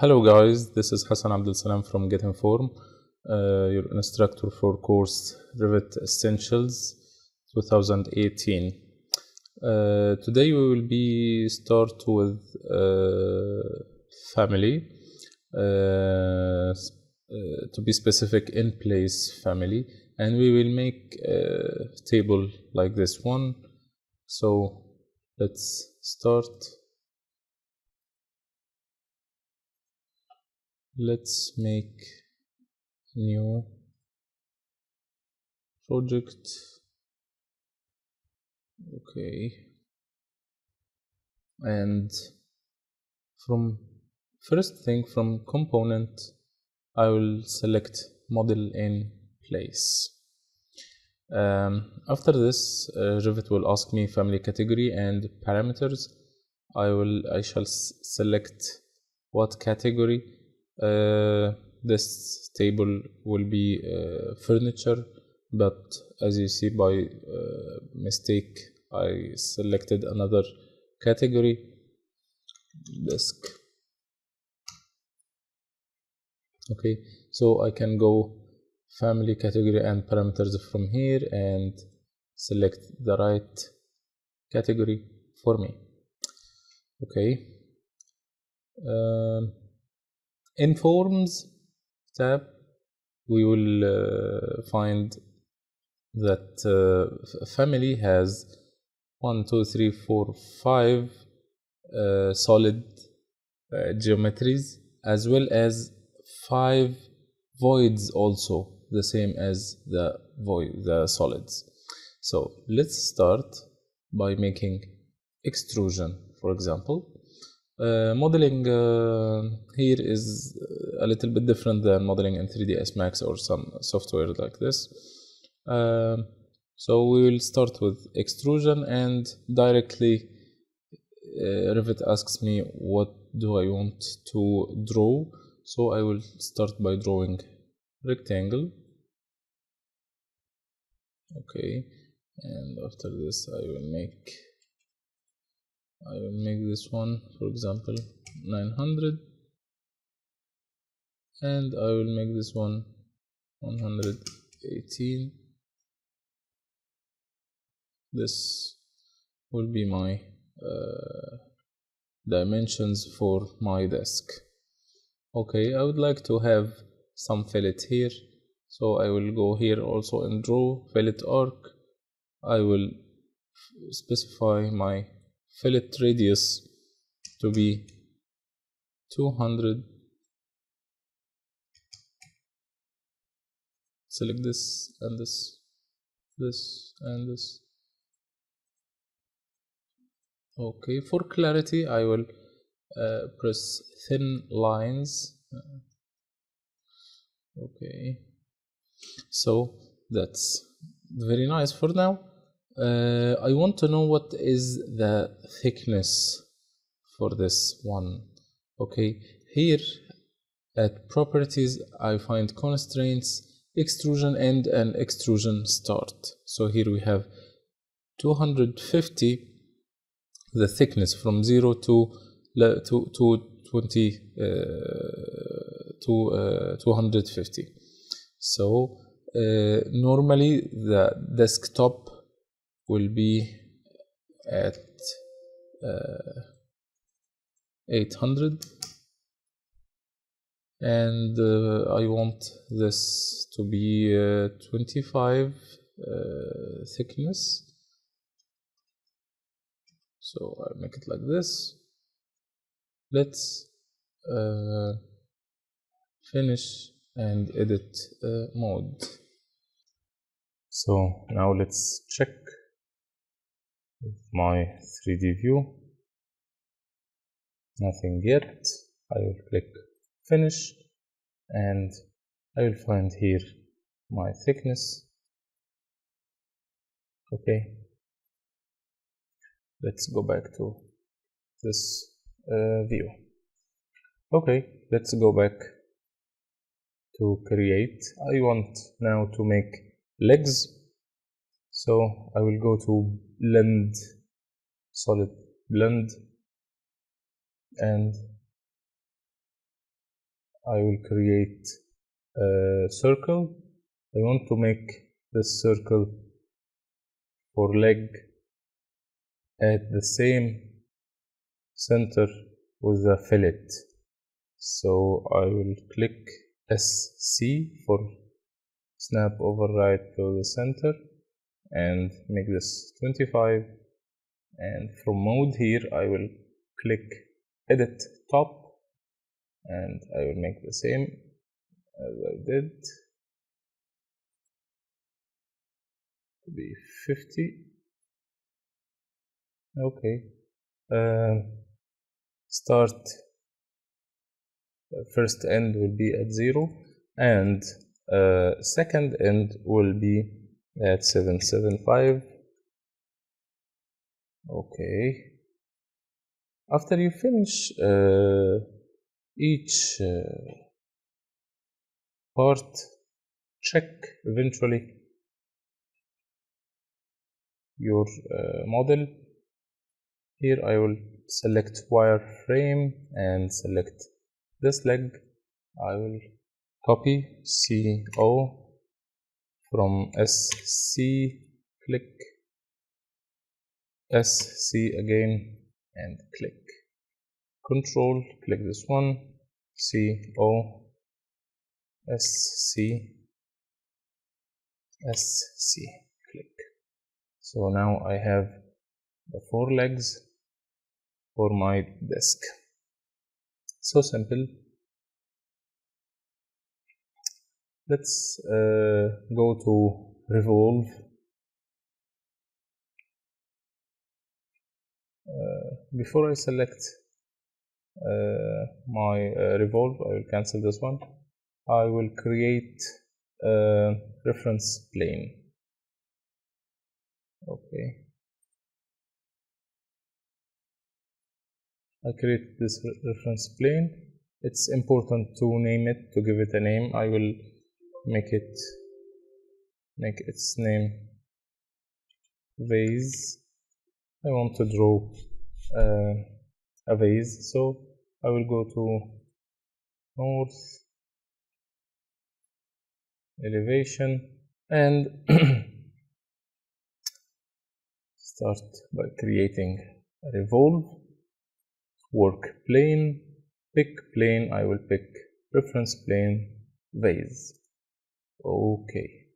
Hello guys, this is Hassan Abdel Salam from GetInform, your instructor for course REVIT Essentials 2018. Today we will be start with family, to be specific, in place family, and we will make a table like this one. So let's start. Let's make new project. Okay, and from first thing, from component, I will select model in place. After this, Revit will ask me family category and parameters. I shall select what category. This table will be furniture, but as you see, by mistake I selected another category, desk. Okay, so I can go family category and parameters from here and select the right category for me. Okay, in forms tab we will find that family has 1, 2, 3, 4, 5 solid geometries, as well as 5 voids, also the same as the solids. So let's start by making extrusion, for example. Modeling here is a little bit different than modeling in 3ds Max or some software like this. So we will start with extrusion, and directly Revit asks me what do I want to draw. So I will start by drawing rectangle. Okay, and after this I will make this one, for example, 900, and I will make this one 118. This will be my dimensions for my desk. Okay, I would like to have some fillet here, so I will go here also and draw fillet arc. I will specify my fillet radius to be 200. Select this and this and this. Okay, for clarity I will press thin lines. Okay, so that's very nice for now. I want to know what is the thickness for this one. Okay, here at properties I find constraints, extrusion end, and extrusion start. So here we have 250, the thickness from 0 to 250. So normally the desktop will be at 800, and I want this to be 25 thickness. So I'll make it like this. Let's finish and edit mode. So now let's check with my 3D view. Nothing yet. I will click finish, and I will find here my thickness. Okay, let's go back to this view. Okay, let's go back to create. I want now to make legs, so I will go to blend, solid blend, and I will create a circle. I want to make this circle for leg at the same center with the fillet. So I will click SC for snap override to the center and make this 25, and from mode here I will click edit top and I will make the same as I did to be 50. Okay, start first end will be at 0 and second end will be at 775. Okay, after you finish each part, check eventually your model. Here I will select wireframe and select this leg. I will copy CO from SC, click SC again and click Control, click this one, CO, SC, SC, click. So now I have the 4 legs for my desk. So simple. Let's go to revolve. Before I select my revolve, I will cancel this one. I will create a reference plane. Okay, I create this reference plane. It's important to name it, to give it a name. I will make its name vase. I want to draw a vase, so I will go to north, elevation, and start by creating a revolve, work plane, pick plane. I will pick reference plane, vase. Okay,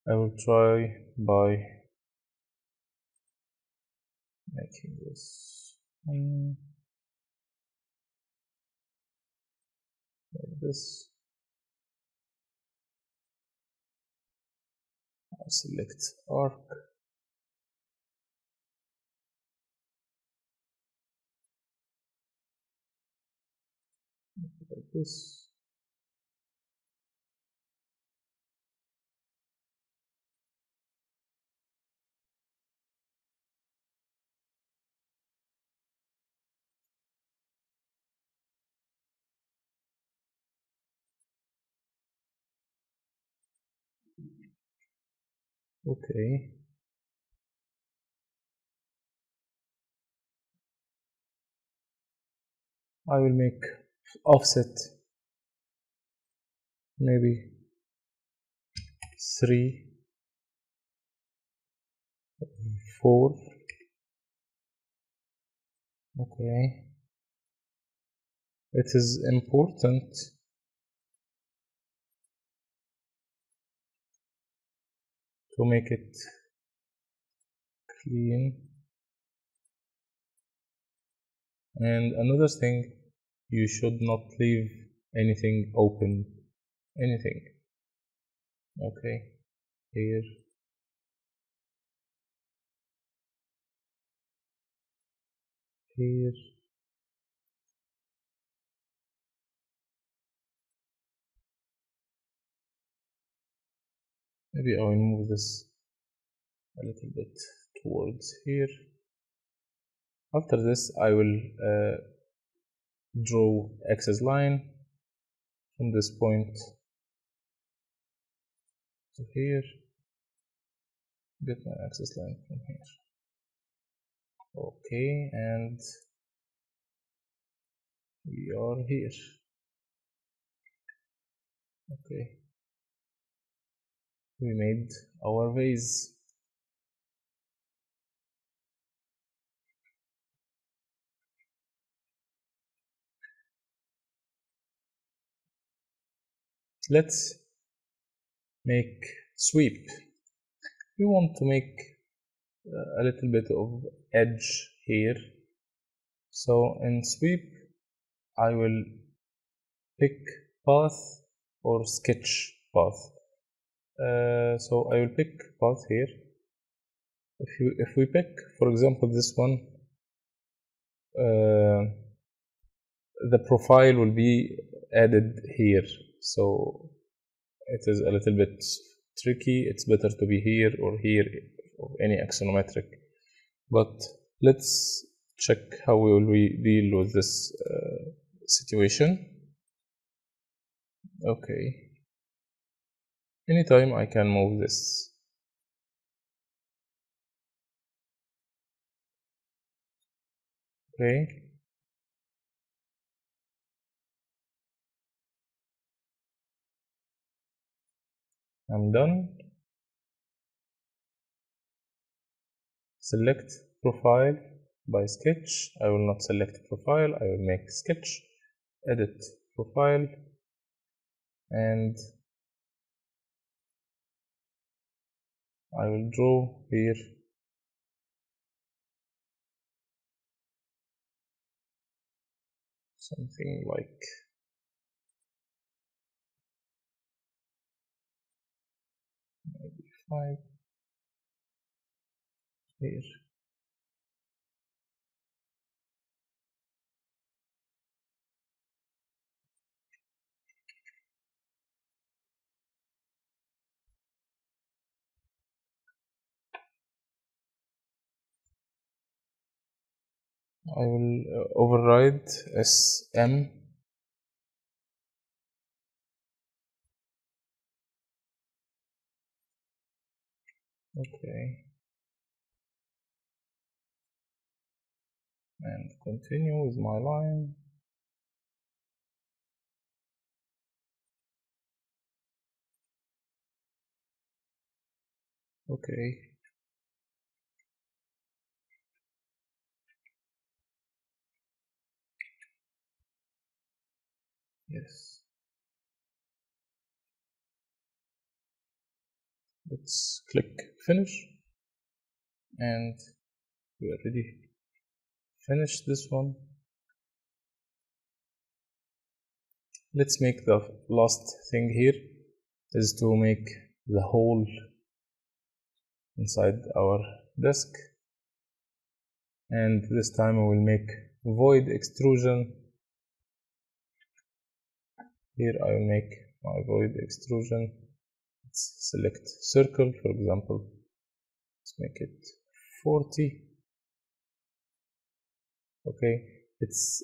I will try by making this like this. I select arc, like this. Okay, I will make offset maybe 3, 4. Okay, it is important to make it clean. And another thing, you should not leave anything open, anything. Okay, here, here, maybe I will move this a little bit towards here. After this, I will draw axis line from this point to here, get my axis line from here. Okay, and we are here. Okay, we made our vase. Let's make sweep. We want to make a little bit of edge here. So in sweep, I will pick path or sketch path. So I will pick path here. If we pick, for example, this one, the profile will be added here. So it is a little bit tricky. It's better to be here or here of any axonometric. But let's check how will we deal with this situation. Okay. Anytime I can move this. Okay. I'm done. Select profile by sketch. I will not select profile. I will make sketch. Edit profile. And I will draw here something like maybe 5 here. I will override SM. Okay. And continue with my line. Okay. Yes. Let's click finish. And we already finished this one. Let's make the last thing here is to make the hole inside our desk. And this time we will make void extrusion. Here I will make my void extrusion. Let's select circle, for example. Let's make it 40. Okay, it's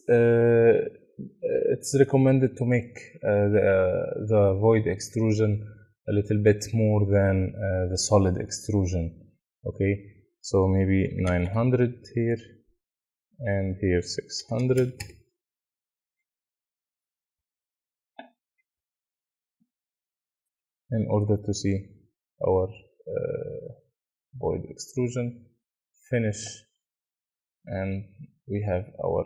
recommended to make the void extrusion a little bit more than the solid extrusion. Okay, so maybe 900 here and here 600. In order to see our void extrusion. Finish, and we have our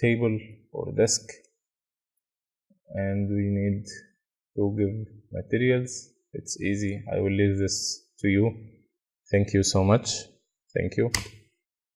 table or desk, and we need to give materials. It's easy. I will leave this to you. Thank you so much. Thank you.